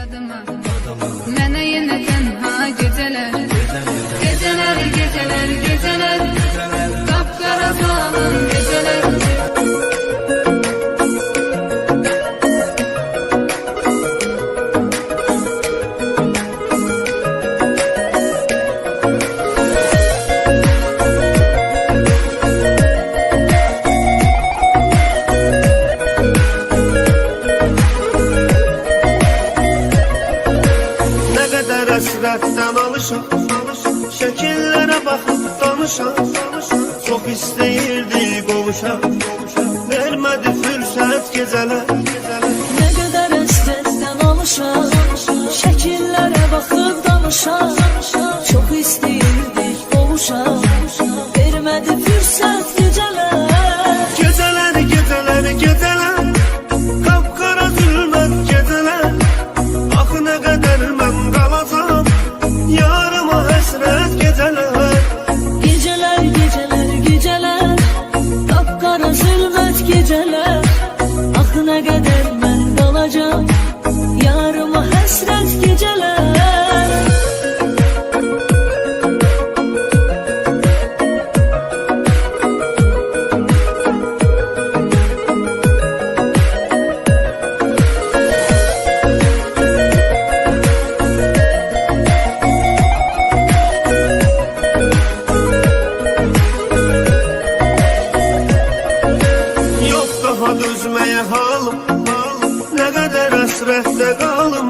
adıma Mənə yenə tənha gecələr Gecələr, gecələr, gecələr Qapqara zalım gecələr Həsrətdən alışam, şəkillərə baxıb danışam Çox istəyirdi qovuşam, vermədi fürsət gecələr Nə qədər həsrətdən alışam, şəkillərə baxıb danışam Çox istəyirdik qovuşam, vermədi fürsət gecələr Gecələr, gecələr, gecələr Qapqara zülmət gecələr Axı nə qədər mən qalacam Yarıma həsrət gecələr Gecələr, gecələr, gecələr Qapqara zülmət gecələr Axı nə qədər mən qalacam Yarıma həsrət gecələr Dözməyə halım, nə qədər həsrətdə qalım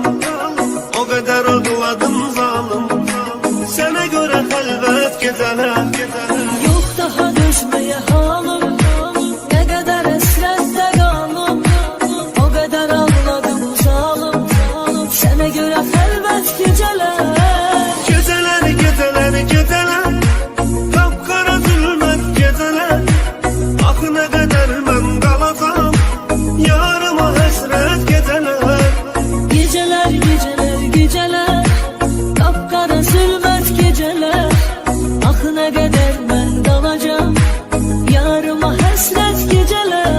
O qədər ağladım zalım Sənə görə xəlvət gecələr Yox daha dözməyə halım Nə qədər həsrətdə qalım O qədər ağladım zalım Sənə görə xəlvət gecələr Gecələr, gecələr, gecələr Qapqara zülmət gecələr Axı nə qədər mən qalacam Yarıma həsrət gecələr Gecələr, gecələr, gecələr Qapqara zülmət gecələr Axı nə qədər mən qalacam Yarıma həsrət gecələr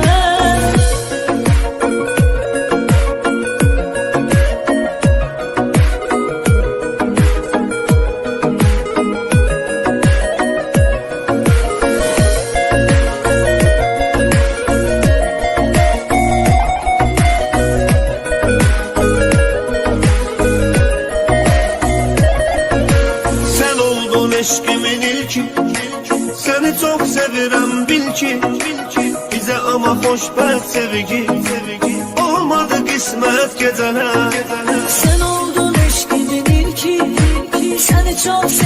Eşkimin ilki Səni çox sevirəm bil ki Bizə ama xoşbəxt sevgi Olmadı qismət gecələr Sen oldun eşkimin ilki Səni çox